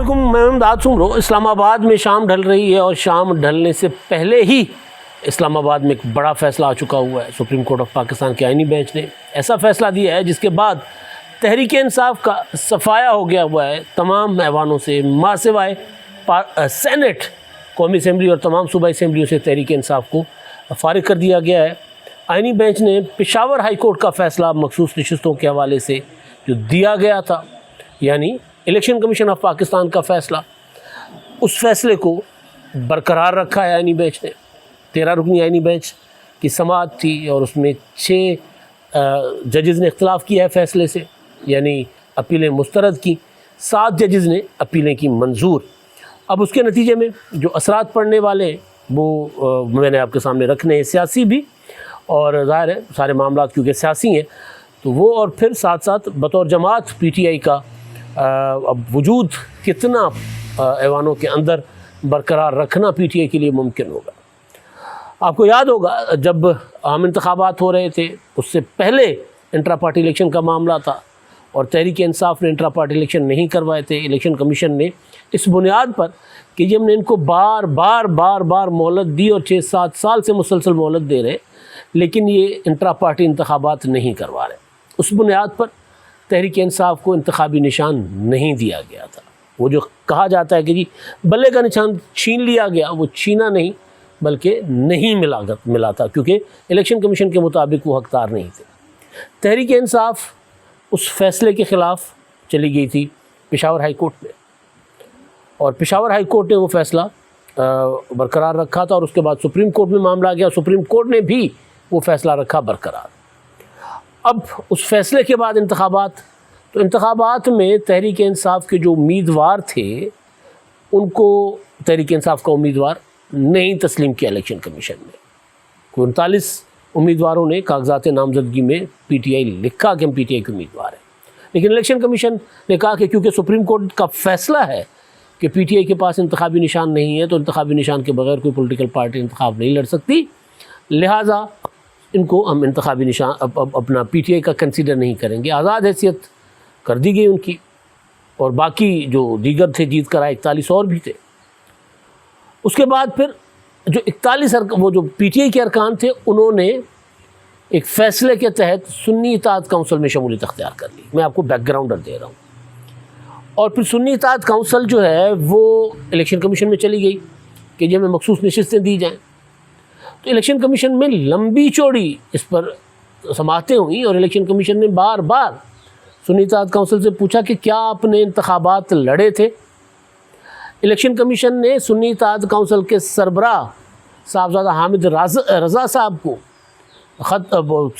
अस्सलामुअलैकुम, मैं इमदाद सुमरो। इस्लामाबाद में शाम ढल रही है और शाम ढलने से पहले ही इस्लामाबाद में एक बड़ा फ़ैसला आ चुका हुआ है। सुप्रीम कोर्ट ऑफ पाकिस्तान के आइनी बेंच ने ऐसा फ़ैसला दिया है जिसके बाद तहरीक इंसाफ का सफाया हो गया हुआ है तमाम ऐवानों से, मां सिवाय सेनेट, कौमी असम्बली और तमाम सूबाई असम्बलियों से तहरीक इंसाफ को फ़ारिग कर दिया गया है। आइनी बेंच ने पेशावर हाई कोर्ट का फ़ैसला मखसूस नशिस्तों के हवाले से जो दिया गया था, यानी इलेक्शन कमीशन ऑफ पाकिस्तान का फ़ैसला, उस फैसले को बरकरार रखा है आइनी बेंच ने। 13 रुकनी आइनी बेंच की समाअत थी और उसमें 6 जजेज़ ने इख्तलाफ किया है फ़ैसले से, यानी अपीलें मुस्तरद की। 7 जजेज़ ने अपीलें की मंजूर। अब उसके नतीजे में जो असरात पड़ने वाले वो मैंने आपके सामने रखने हैं, सियासी भी, और ज़ाहिर है सारे मामला क्योंकि सियासी हैं तो वो, और फिर साथ साथ बतौर जमात PTI का अब वजूद कितना ऐवानों के अंदर बरकरार रखना PTI के लिए मुमकिन होगा। आपको याद होगा जब आम इंतखाबात हो रहे थे उससे पहले इंट्रा पार्टी इलेक्शन का मामला था और तहरीक इंसाफ ने इंट्रा पार्टी इलेक्शन नहीं करवाए थे। इलेक्शन कमीशन ने इस बुनियाद पर कि जब हमने इनको बार बार मोहलत दी और 6-7 साल से मुसलसल मोहलत दे रहे, लेकिन ये इंट्रा पार्टी इंतखाबात नहीं करवा रहे, उस बुनियाद पर तहरीक इंसाफ को इंतखाबी निशान नहीं दिया गया था। वो जो कहा जाता है कि जी बल्ले का निशान छीन लिया गया, वो छीना नहीं बल्कि नहीं मिला था, क्योंकि इलेक्शन कमीशन के मुताबिक वो हकदार नहीं थे। तहरीक इंसाफ उस फैसले के ख़िलाफ़ चली गई थी पेशावर हाई कोर्ट में, और पेशावर हाई कोर्ट ने वो फ़ैसला बरकरार रखा था और उसके बाद सुप्रीम कोर्ट में मामला गया। सुप्रीम कोर्ट ने भी वो फ़ैसला रखा बरकरार। अब उस फैसले के बाद इंतखाबात में तहरीक इंसाफ के जो उम्मीदवार थे उनको तहरीक इंसाफ का उम्मीदवार नहीं तस्लीम किया इलेक्शन कमीशन ने। 39 उम्मीदवारों ने कागजात नामजदगी में PTI लिखा कि हम PTI के उम्मीदवार हैं, लेकिन इलेक्शन कमीशन ने कहा कि क्योंकि सुप्रीम कोर्ट का फ़ैसला है कि PTI के पास इंतखाबी निशान नहीं है तो इंतखाबी निशान के बगैर कोई पॉलिटिकल पार्टी इंतखाब नहीं लड़ सकती, लिहाजा इनको हम इंतखाबी निशान अपना PTI का कंसीडर नहीं करेंगे। आज़ाद हैसियत कर दी गई उनकी, और बाकी जो दीगर थे जीत कर आए 41 और भी थे। उसके बाद फिर जो 41 वो जो PTI के अरकान थे उन्होंने एक फ़ैसले के तहत सुन्नी इत्तेहाद काउंसिल में शमूलियत अख्तियार कर ली। मैं आपको बैकग्राउंडर दे रहा हूँ। और फिर सुन्नी इत्तेहाद काउंसिल जो है वो इलेक्शन कमीशन में चली गई कि जी हमें मखसूस नशिस्तें दी जाएँ। तो इलेक्शन कमीशन में लंबी चौड़ी इस पर समाअतें हुई और इलेक्शन कमीशन ने बार बार सुन्नी इत्तेहाद काउंसिल से पूछा कि क्या आपने इंतखाबात लड़े थे। इलेक्शन कमीशन ने सुन्नी इत्तेहाद काउंसिल के सरबराह साहबजादा हामिद रज़ा साहब को ख़त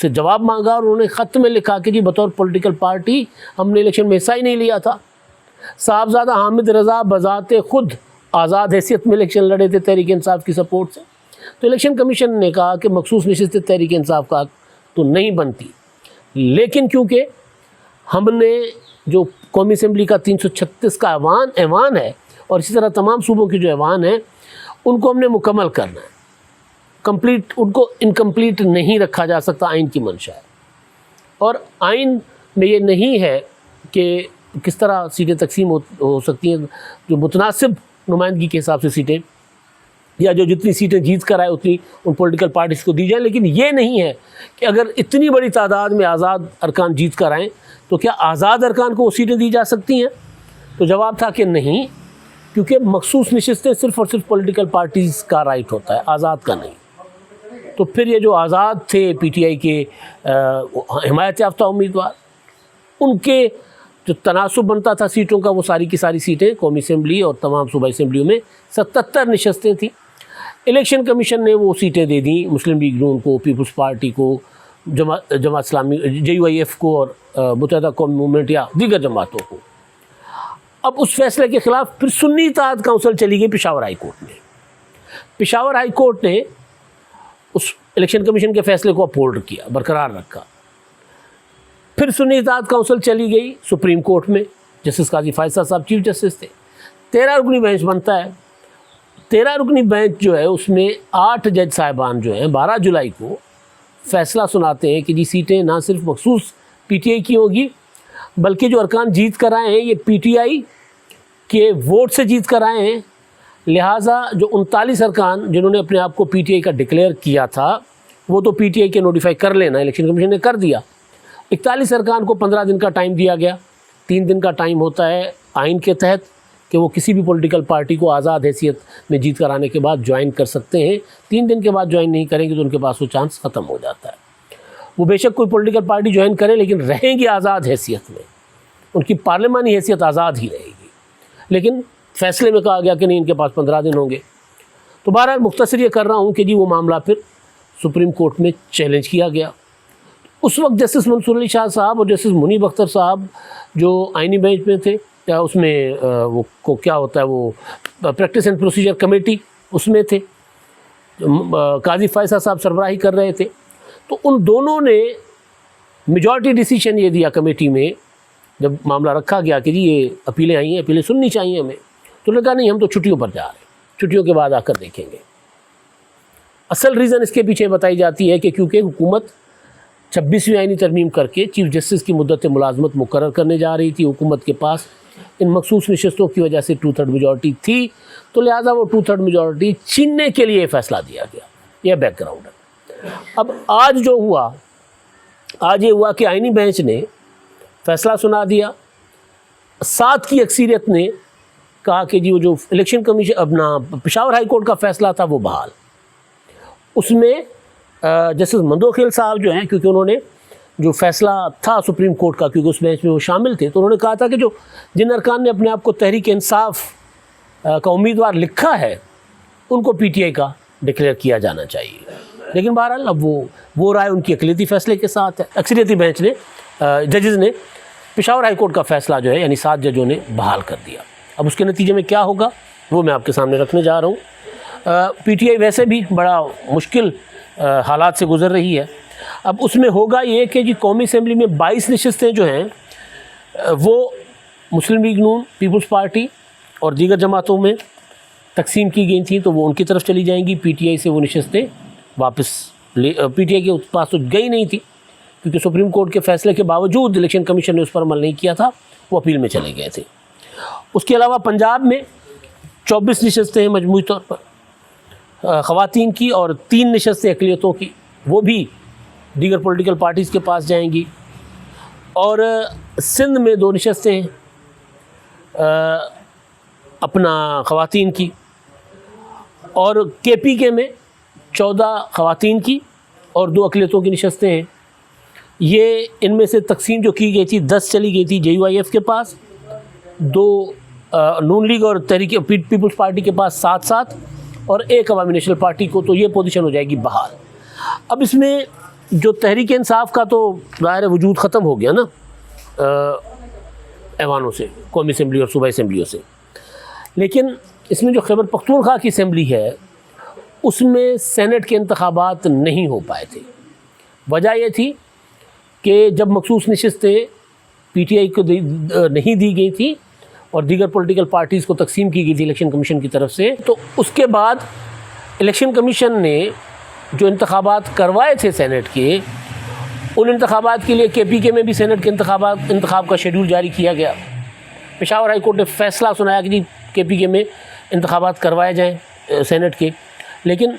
से जवाब मांगा और उन्होंने ख़त में लिखा कि जी बतौर पॉलिटिकल पार्टी हमने इलेक्शन में हिस्सा ही नहीं लिया था। साहबजादा हामिद रज़ा बज़ाते ख़ुद आज़ाद हैसियत में इलेक्शन लड़े थे तहरीक इंसाफ की सपोर्ट से। तो इलेक्शन कमीशन ने कहा कि मखसूस नशिस्त तहरीक इंसाफ का तो नहीं बनती, लेकिन क्योंकि हमने जो कौमी असम्बली का 336 का ऐवान है और इसी तरह तमाम सूबों की जो ऐवान है उनको हमने मुकम्मल करना है, कंप्लीट, उनको इनकम्प्लीट नहीं रखा जा सकता, आइन की मंशा है। और आइन में ये नहीं है कि किस तरह सीटें तकसीम हो सकती हैं, जो मुतनासिब नुमाइंदगी के हिसाब से सीटें या जो जितनी सीटें जीत कर आए उतनी उन पॉलिटिकल पार्टीज़ को दी जाए, लेकिन ये नहीं है कि अगर इतनी बड़ी तादाद में आज़ाद अरकान जीत कर आएँ तो क्या आज़ाद अरकान को वो सीटें दी जा सकती हैं। तो जवाब था कि नहीं, क्योंकि मखसूस नशिस्तें सिर्फ़ और सिर्फ पॉलिटिकल पार्टीज़ का राइट होता है, आज़ाद का नहीं। तो फिर ये जो आज़ाद थे PTI के हिमायत याफ्ता उम्मीदवार, उनके जो तनासुब बनता था सीटों का, वो सारी की सारी सीटें कौमी असम्बली और तमाम सूबाई असम्बलियों में 77 नशस्तें थीं। इलेक्शन कमीशन ने वो सीटें दे दी मुस्लिम लीग नून को, पीपल्स पार्टी को, जमात इस्लामी JUIF को और मुत्तहिदा कौमी मूवमेंट या दीगर जमातों को। अब उस फैसले के ख़िलाफ़ फिर सुन्नी इत्तेहाद काउंसिल चली गई पेशावर हाई कोर्ट में। पेशावर हाई कोर्ट ने उस इलेक्शन कमीशन के फ़ैसले को अपहोल्ड किया, बरकरार रखा। फिर सुन्नी इत्तेहाद काउंसिल चली गई सुप्रीम कोर्ट में। जस्टिस काजी फायज़ साहब चीफ जस्टिस थे। 13 रुकनी बेंच बनता है। 13 रुकनी बेंच जो है उसमें 8 जज साहिबान जो हैं 12 जुलाई को फ़ैसला सुनाते हैं कि जी सीटें ना सिर्फ मखसूस PTI की होगी बल्कि जो अरकान जीत कर आए हैं ये PTI कि वोट से जीत कर आए हैं, लिहाजा जो 39 अरकान जिन्होंने अपने आप को पीटीआई का डिक्लेयर किया था वो तो पीटीआई के नोटिफाई कर लेना, इलेक्शन कमीशन ने कर दिया। 41 अरकान को 15 दिन का टाइम दिया गया। 3 दिन का टाइम होता है आइन के तहत कि वो किसी भी पॉलिटिकल पार्टी को आज़ाद हैसियत में जीत कर आने के बाद ज्वाइन कर सकते हैं। 3 दिन के बाद ज्वाइन नहीं करेंगे तो उनके पास वो चांस ख़त्म हो जाता है। वो बेशक कोई पॉलिटिकल पार्टी ज्वाइन करें लेकिन रहेंगी आज़ाद हैसियत में, उनकी पार्लिमानी हैसियत आज़ाद ही रहेगी। लेकिन फैसले में कहा गया कि नहीं, इनके पास 15 दिन होंगे। तो बहरहाल मुख्तसर ये कर रहा हूँ कि जी वो मामला फिर सुप्रीम कोर्ट में चैलेंज किया गया। उस वक्त जस्टिस मंसूर अली शाह साहब और जस्टिस मुनीब अख्तर साहब जो आइनी बेंच में थे, या उसमें वो को क्या होता है वो प्रैक्टिस एंड प्रोसीजर कमेटी, उसमें थे, काजी फैसल साहब सरबराही कर रहे थे। तो उन दोनों ने मेजॉरिटी डिसीजन ये दिया कमेटी में, जब मामला रखा गया कि जी ये अपीलें आई हैं, अपीलें सुननी चाहिए हमें, तो उन्होंने कहा नहीं, हम तो छुट्टियों पर जा रहे हैं, छुट्टियों के बाद आकर देखेंगे। असल रीज़न इसके पीछे बताई जाती है कि क्योंकि हुकूमत 26वीं आइनी तरमीम करके चीफ जस्टिस की मुद्दत मुलाजमत मुकर्रर करने जा रही थी। हुकूमत के पास इन मखसूस नशस्तों की वजह से 2/3 मेजॉरिटी थी, तो लिहाजा वो 2/3 मेजॉरिटी छीनने के लिए फैसला दिया गया। यह बैकग्राउंड है। अब आज जो हुआ, आज ये हुआ कि आइनी बेंच ने फैसला सुना दिया। 7 की अक्सरियत ने कहा कि जी वो जो इलेक्शन कमीशन अपना पेशावर हाई कोर्ट का फैसला था वो बहाल। उसमें जस्टिस मंदोखिल साहब जो हैं, क्योंकि उन्होंने जो फैसला था सुप्रीम कोर्ट का, क्योंकि उस बेंच में वो शामिल थे, तो उन्होंने कहा था कि जो जिन अरकान ने अपने आप को तहरीक इंसाफ का उम्मीदवार लिखा है उनको पीटीआई का डिक्लेयर किया जाना चाहिए। लेकिन बहरहाल अब वो राय उनकी अक़लियती फैसले के साथ है। अक्सरियती बेंच ने, जजेज़ ने पेशावर हाई कोर्ट का फैसला जो है यानी 7 जजों ने बहाल कर दिया। अब उसके नतीजे में क्या होगा वो मैं आपके सामने रखने जा रहा हूँ। पीटीआई वैसे भी बड़ा मुश्किल हालात से गुज़र रही है। अब उसमें होगा ये कि जी कौमी असम्बली में 22 नशस्तें जो हैं वो मुस्लिम लीग नून, पीपल्स पार्टी और दीगर जमातों में तकसीम की गई थी, तो वो उनकी तरफ चली जाएंगी। पीटीआई से वो नशस्तें वापस पीटीआई के पास तो गई नहीं थी, क्योंकि सुप्रीम कोर्ट के फैसले के बावजूद इलेक्शन कमीशन ने उस पर अमल नहीं किया था, वो अपील में चले गए थे। उसके अलावा पंजाब में 24 नशस्तें हैं मजमूई तौर पर ख़वातीन की, और 3 नशस्तें अक़लियतों की, वो भी दीगर पॉलिटिकल पार्टीज़ के पास जाएंगी। और सिंध में 2 नशस्तें हैं अपना ख़वातीन की, और केपीके में 14 ख़वातीन की और 2 अक़लियतों की नशस्तें हैं। ये इनमें से तकसीम जो की गई थी 10 चली गई थी JUIF के पास, 2 नून लीग और तहरीक पीपल्स पार्टी के पास 7-7 और 1 अवामी नेशनल पार्टी को, तो ये पोजीशन हो जाएगी बहाल। अब इसमें जो तहरीक इंसाफ का तो ज़ाहिर वजूद ख़त्म हो गया ना ऐवानों से, कौमी असम्बली और सूबाई असम्बलियों से, लेकिन इसमें जो खैबर पख्तूनख्वा की असम्बली है उसमें सेनेट के इंतखाबात नहीं हो पाए थे। वजह यह थी कि जब मखसूस नशस्तें पीटीआई को नहीं दी गई थी और दीगर पॉलिटिकल पार्टीज़ को तकसीम की गई थी इलेक्शन कमीशन की तरफ से, तो उसके बाद इलेक्शन कमीशन ने जो इंतखाबात करवाए थे सेनेट के, उन इंतखाबात के लिए केपीके में भी सेनेट के इंतखाब का शेड्यूल जारी किया गया। पेशावर हाई कोर्ट ने फैसला सुनाया कि जी केपीके में इंतखाबात करवाए जाएँ सेनेट के, लेकिन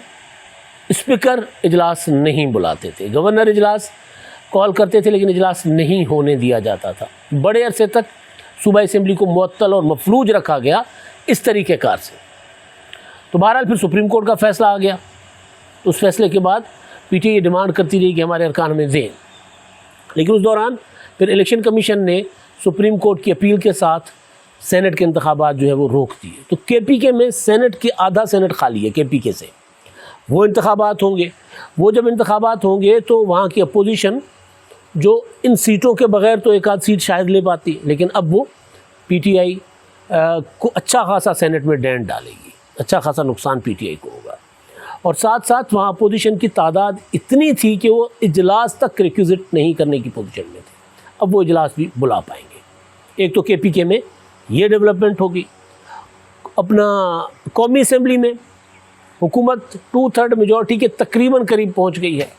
स्पीकर इजलास नहीं बुलाते थे, गवर्नर इजलास कॉल करते थे लेकिन इजलास नहीं होने दिया जाता था। बड़े अरसे तक सूबाई असम्बली को मुअत्तल और मफलूज रखा गया इस तरीक़ेकार से। तो बहरहाल फिर सुप्रीम कोर्ट का फ़ैसला आ गया। उस फैसले के बाद पीटीआई डिमांड करती रही कि हमारे अरकान हमें दें, लेकिन उस दौरान फिर इलेक्शन कमीशन ने सुप्रीम कोर्ट की अपील के साथ सेनेट के इंतखाबात जो है वो रोक दिए। तो केपीके में सेनेट की आधा सेनेट खाली है केपीके से, वो इंतखाबात होंगे। वो जब इंतखाबात होंगे तो वहाँ की अपोजिशन जो इन सीटों के बग़ैर तो एक आध सीट शायद ले पाती, लेकिन अब वो पीटीआई को अच्छा खासा सेनेट में डेंट डालेगी, अच्छा खासा नुकसान पीटीआई को होगा। और साथ साथ वहाँ अपोजिशन की तादाद इतनी थी कि वो इजलास तक रिक्विजिट नहीं करने की पोजीशन में थे। अब वो इजलास भी बुला पाएंगे। एक तो केपीके में ये डेवलपमेंट होगी। अपना कौमी असम्बली में हुकूमत 2/3 मेजॉरिटी के तकरीबन करीब पहुँच गई है।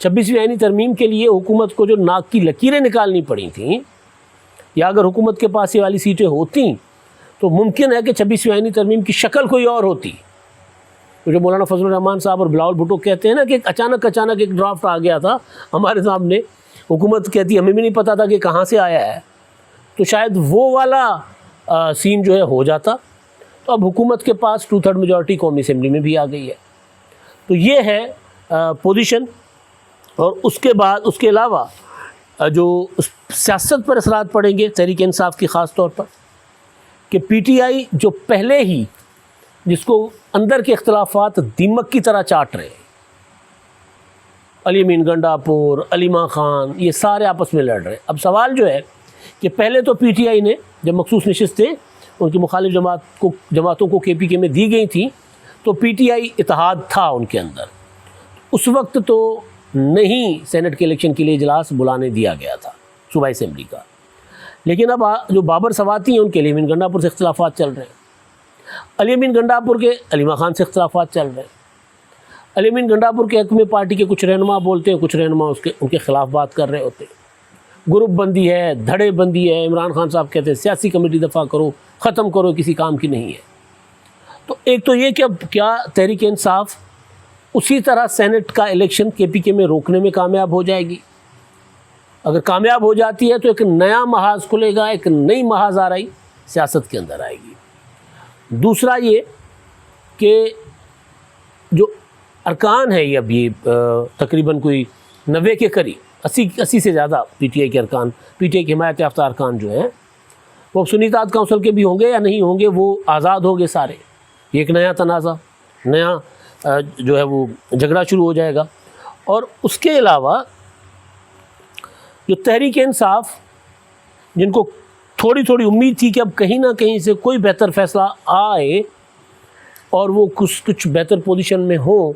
26वीं आइनी तरमीम के लिए हुकूमत को जो नाक की लकीरें निकालनी पड़ी थी, या अगर हुकूमत के पास ये वाली सीटें होती तो मुमकिन है कि 26वीं आईनी तरमीम की शक्ल कोई और होती। तो जो मौलाना फजलुर रहमान साहब और बिलावल भुट्टो कहते हैं ना कि अचानक एक ड्राफ्ट आ गया था हमारे सामने, हुकूमत कहती हमें भी नहीं पता था कि कहाँ से आया है, तो शायद वो वाला सीन जो है हो जाता। तो अब हुकूमत के पास 2/3 मेजॉरिटी कौमी असम्बली में भी आ गई है। तो ये है पोजीशन। और उसके बाद उसके अलावा जो सियासत पर असरात पड़ेंगे तहरीक इंसाफ की ख़ास तौर पर, कि PTI जो पहले ही जिसको अंदर के इख्तलाफात दीमक की तरह चाट रहे, अली अमीन गंडापुर, अलीमा ख़ान, ये सारे आपस में लड़ रहे। अब सवाल जो है कि पहले तो PTI ने जब मखसूस नशिस्तें उनकी मुखालिफ जमातों को KPK में दी गई थी तो PTI इत्तेहाद था उनके अंदर। उस वक्त तो नहीं सेनेट के इलेक्शन के लिए इजलास बुलाने दिया गया था सूबाई असम्बली का, लेकिन अब जो बाबर सवाती हैं उनके अली अमीन गंडापुर से इख्तलाफात चल रहे हैं, अली अमीन गंडापुर के अलीमा ख़ान से इख्तलाफात चल रहे हैं। अली अमीन गंडापुर के हक़ में पार्टी के कुछ रहनुमा बोलते हैं, कुछ रहनुमा उनके ख़िलाफ़ बात कर रहे होते हैं। ग्रुप बंदी है, धड़े बंदी है। इमरान खान साहब कहते हैं सियासी कमेटी दफ़ा करो, ख़त्म करो, किसी काम की नहीं है। तो एक तो ये कि अब क्या तहरीक इंसाफ उसी तरह सेनेट का इलेक्शन KPK में रोकने में कामयाब हो जाएगी? अगर कामयाब हो जाती है तो एक नया महाज खुलेगा, एक नई महाज आ रही सियासत के अंदर आएगी। दूसरा ये कि जो अरकान है ये अब ये तकरीबन कोई 90 के करीब 80 से ज़्यादा PTI के अरकान, PTI की हिमायत याफ्ता अरकान जो हैं वो अब सुन्नी इत्तेहाद काउंसिल के भी होंगे या नहीं होंगे, वो आज़ाद होंगे सारे। ये एक नया तनाज़ा, नया जो है वो झगड़ा शुरू हो जाएगा। और उसके अलावा जो तहरीक इंसाफ जिनको थोड़ी थोड़ी उम्मीद थी कि अब कहीं ना कहीं से कोई बेहतर फ़ैसला आए और वो कुछ बेहतर पोजीशन में हो,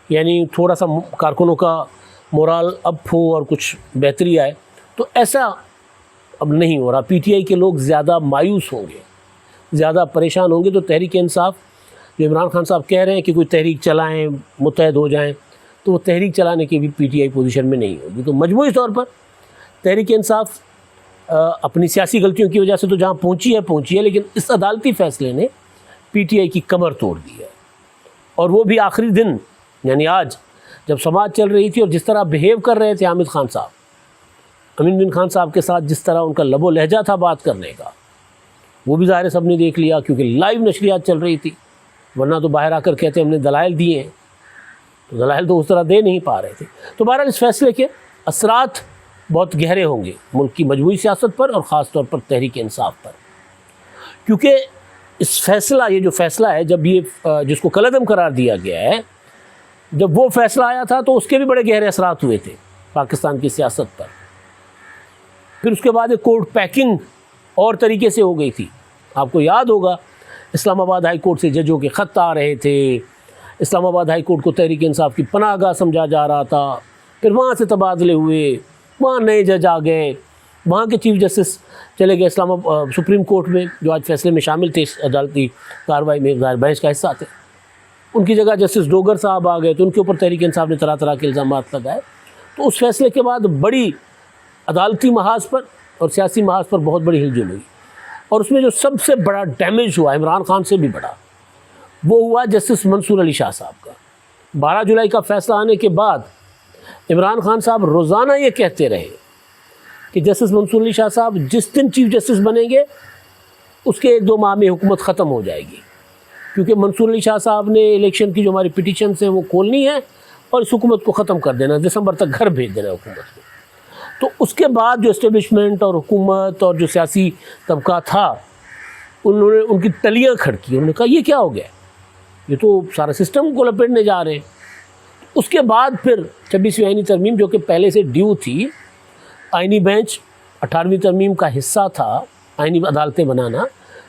यानी थोड़ा सा कारकुनों का मोराल अप हो और कुछ बेहतरी आए, तो ऐसा अब नहीं हो रहा। PTI के लोग ज़्यादा मायूस होंगे, ज़्यादा परेशान होंगे। तो तहरीक इंसाफ जो इमरान खान साहब कह रहे हैं कि कोई तहरीक चलाएं, मुत्तहद हो जाएं, तो वो तहरीक चलाने की भी PTI पोजीशन में नहीं होगी। तो मजमूई तौर पर तहरीक इंसाफ अपनी सियासी गलतियों की वजह से तो जहाँ पहुँची है, लेकिन इस अदालती फ़ैसले ने PTI की कमर तोड़ दी है। और वो भी आखिरी दिन, यानी आज जब समाज चल रही थी और जिस तरह बिहेव कर रहे थे हामिद खान साहब, अमीन बिन खान साहब के साथ जिस तरह उनका लबो लहजा था बात करने का, वो भी ज़ाहिर सब ने देख लिया क्योंकि लाइव नशरियात चल रही थी। वरना तो बाहर आकर कहते हमने दलाइल दिए हैं, तो दलाइल तो उस तरह दे नहीं पा रहे थे। तो बहरहाल इस फैसले के असरात बहुत गहरे होंगे मुल्क की मजमूई सियासत पर और ख़ास तौर पर तहरीक इंसाफ पर, क्योंकि ये जो फ़ैसला है, जब ये जिसको कलअदम करार दिया गया है, जब वो फ़ैसला आया था तो उसके भी बड़े गहरे असरात हुए थे पाकिस्तान की सियासत पर। फिर उसके बाद एक कोर्ट पैकिंग और तरीके से हो गई थी। आपको याद होगा इस्लामाबाद हाई कोर्ट से जजों के ख़त आ रहे थे, इस्लामाबाद हाई कोर्ट को तहरीक इंसाफ की पनाहगाह समझा जा रहा था। फिर वहाँ से तबादले हुए, वहाँ नए जज आ गए, वहाँ के चीफ जस्टिस चले गए सुप्रीम कोर्ट में, जो आज फैसले में शामिल थे, अदालती कार्रवाई में बेंच का हिस्सा थे। उनकी जगह जस्टिस डोगर साहब आ गए, तो उनके ऊपर तहरीक इंसाफ ने तरह तरह के इल्ज़ामात लगाए। तो उस फैसले के बाद बड़ी अदालती महाज पर और सियासी महाज पर बहुत बड़ी हिलजुल हुई। और उसमें जो सबसे बड़ा डैमेज हुआ, इमरान खान से भी बड़ा, वो हुआ जस्टिस मंसूर अली शाह साहब का। 12 जुलाई का फ़ैसला आने के बाद इमरान खान साहब रोज़ाना ये कहते रहे कि जस्टिस मंसूर अली शाह साहब जिस दिन चीफ जस्टिस बनेंगे उसके 1-2 माह में हुकूमत ख़त्म हो जाएगी, क्योंकि मंसूर अली शाह साहब ने इलेक्शन की जो हमारी पिटीशन है वो खोलनी है और इस हुकूमत को ख़त्म कर देना, दिसंबर तक घर भेज देना हुकूमत को। तो उसके बाद जो इस्टेब्लिशमेंट और हुकूमत और जो सियासी तबका था, उन्होंने उनकी तलियाँ खड़की। उन्होंने कहा ये क्या हो गया, ये तो सारा सिस्टम को लपेटने जा रहे हैं। उसके बाद फिर 26वीं आईनी तरमीम, जो कि पहले से ड्यू थी, आईनी बेंच 18वीं तरमीम का हिस्सा था, आईनी अदालतें बनाना,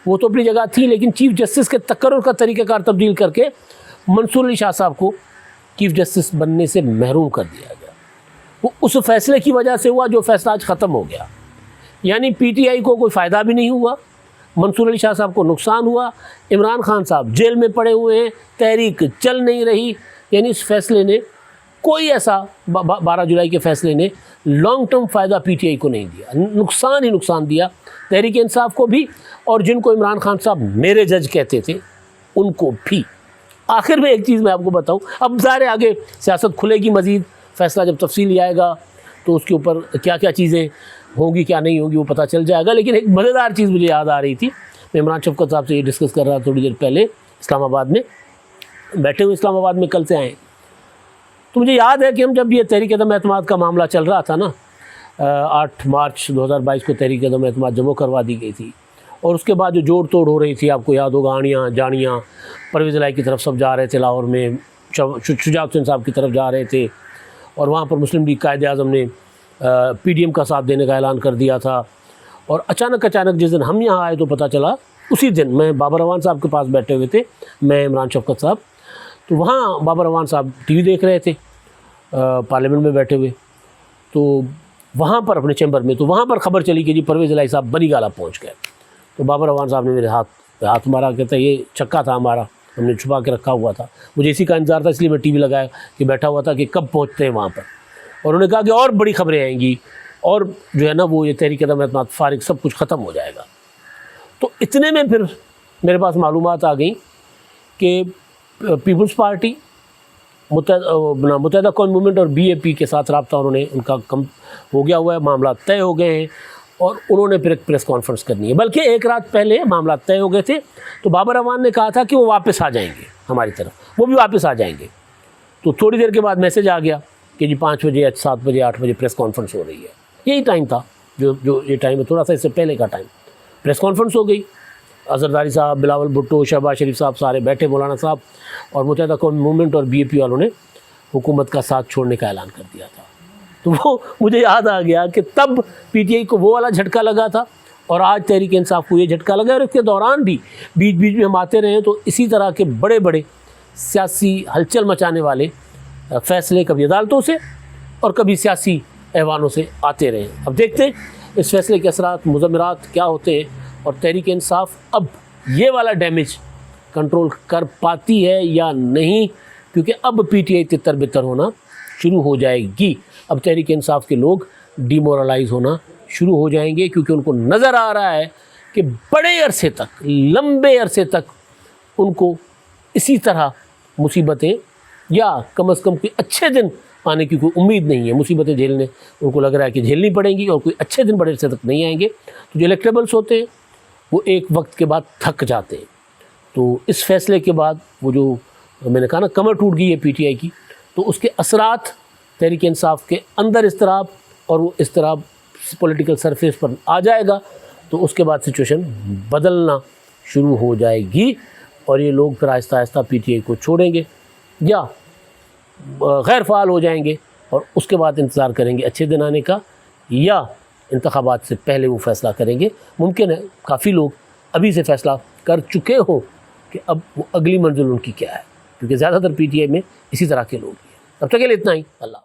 वो तो अपनी जगह थी, लेकिन चीफ जस्टिस के तकर्रुर का तरीक़ाकार तब्दील करके मंसूर अली शाह साहब को चीफ जस्टिस बनने से महरूम कर दिया गया। वो उस फैसले की वजह से हुआ जो फैसला आज ख़त्म हो गया। यानी PTI को कोई फ़ायदा भी नहीं हुआ, मंसूर अली शाह साहब को नुकसान हुआ, इमरान खान साहब जेल में पड़े हुए हैं, तहरीक चल नहीं रही। यानी इस फैसले ने कोई ऐसा 12 जुलाई के फैसले ने लॉन्ग टर्म फ़ायदा पीटीआई को नहीं दिया, नुकसान ही नुकसान दिया तहरीक इंसाफ को भी, और जिनको इमरान खान साहब मेरे जज कहते थे उनको भी। आखिर में एक चीज़ मैं आपको बताऊं, अब ज़ाहिर आगे सियासत खुलेगी मज़ीद, फ़ैसला जब तफसीली आएगा तो उसके ऊपर क्या क्या चीज़ें होंगी क्या नहीं होंगी वो पता चल जाएगा। लेकिन एक मज़ेदार चीज़ मुझे याद आ रही थी, मैं इमरान शफकत साहब से ये डिस्कस कर रहा था थोड़ी देर पहले, इस्लामाबाद में बैठे हुए, इस्लामाबाद में कल से आए, तो मुझे याद है कि हम जब ये तहरीक अदम एतमाद का मामला चल रहा था ना, 8 मार्च 2022 को तहरीक अदम एतमाद जमा करवा दी गई थी, और उसके बाद जो जोड़ तोड़ हो रही थी, आपको याद होगा, आनियाँ जानियाँ परवेज़ इलाही की तरफ सब जा रहे थे, लाहौर में शुजात हुसैन साहब की तरफ जा रहे थे, और वहाँ पर मुस्लिम लीग कायदे आज़म ने पीडीएम का साथ देने का ऐलान कर दिया था। और अचानक जिस दिन हम यहाँ आए तो पता चला, उसी दिन मैं बाबर अवान साहब के पास बैठे हुए थे, मैं इमरान शफकत साहब, तो वहाँ बाबर अवान साहब टीवी देख रहे थे पार्लियामेंट में बैठे हुए, तो वहाँ पर अपने चैम्बर में, तो वहाँ पर खबर चली कि जी परवेज़ इलाही साहब बनीगाला पहुँच गए। तो बाबर अवान साहब ने मेरे हाथ मारा, कहता ये छक्का था हमारा, हमने छुपा के रखा हुआ था, मुझे इसी का इंतज़ार था, इसलिए मैं टीवी लगाया कि बैठा हुआ था कि कब पहुँचते हैं वहाँ पर। और उन्होंने कहा कि और बड़ी खबरें आएंगी, और जो है ना वो ये तहरीक अदम एतमाद फारिग सब कुछ ख़त्म हो जाएगा। तो इतने में फिर मेरे पास मालूमात आ गई कि पीपल्स पार्टी, मुत्तहिदा कौम मूवमेंट और बीएपी के साथ रब्ता उन्होंने, उनका कम हो गया हुआ है, मामला तय हो गए हैं, और उन्होंने फिर एक प्रेस कॉन्फ्रेंस करनी है। बल्कि एक रात पहले मामला तय हो गए थे, तो बाबर अवान ने कहा था कि वो वापस आ जाएंगे हमारी तरफ, वो भी वापस आ जाएंगे। तो थोड़ी देर के बाद मैसेज आ गया कि जी 5 बजे, 7 बजे, 8 बजे प्रेस कॉन्फ्रेंस हो रही है। यही टाइम था जो ये टाइम है, थोड़ा सा इससे पहले का टाइम। प्रेस कॉन्फ्रेंस हो गई, अजहरदारी साहब, बिलावल भुट्टो, शहबाज शरीफ साहब सारे बैठे, मौलाना साहब, और मुत्तहिदा कौम मूवमेंट और बीएपी वालों ने हुकूमत का साथ छोड़ने का ऐलान कर दिया था। तो वो मुझे याद आ गया कि तब पीटीआई को वो वाला झटका लगा था, और आज तहरीक इंसाफ को ये झटका लगा। और इसके दौरान भी बीच बीच में हम आते रहे, तो इसी तरह के बड़े बड़े सियासी हलचल मचाने वाले फ़ैसले कभी अदालतों से और कभी सियासी ऐवानों से आते रहे। अब देखते हैं इस फैसले के असरात, मुज़म्मरात क्या होते हैं, और तहरीक इंसाफ अब ये वाला डैमेज कंट्रोल कर पाती है या नहीं, क्योंकि अब पीटीआई तितर बितर होना शुरू हो जाएगी। अब तहरीक इंसाफ के लोग डिमोरलाइज होना शुरू हो जाएंगे, क्योंकि उनको नज़र आ रहा है कि बड़े अरसे तक, लंबे अरसे तक उनको इसी तरह मुसीबतें, या कम से कम कोई अच्छे दिन पाने की कोई उम्मीद नहीं है। मुसीबतें झेलने उनको लग रहा है कि झेलनी पड़ेंगी, और कोई अच्छे दिन बड़े अरसे तक नहीं आएंगे। तो जो इलेक्टेबल्स होते हैं वो एक वक्त के बाद थक जाते हैं। तो इस फैसले के बाद वो जो मैंने कहा ना, कमर टूट गई है पीटीआई की, तो उसके असरात तहरीक इंसाफ के अंदर इस्तिराब, और वो इस्तिराब पॉलिटिकल सरफेस पर आ जाएगा, तो उसके बाद सिचुएशन बदलना शुरू हो जाएगी, और ये लोग फिर आहिस्ता आहिस्ता पीटीआई को छोड़ेंगे या गैर फ़ाल हो जाएंगे, और उसके बाद इंतज़ार करेंगे अच्छे दिन आने का, या इंतखाबात से पहले वो फ़ैसला करेंगे। मुमकिन है काफ़ी लोग अभी से फ़ैसला कर चुके हों कि अब वो अगली मंजिल उनकी क्या है, क्योंकि ज़्यादातर पीटीआई में इसी तरह के लोग हैं। तब तक के लिए इतना ही। अल्लाह।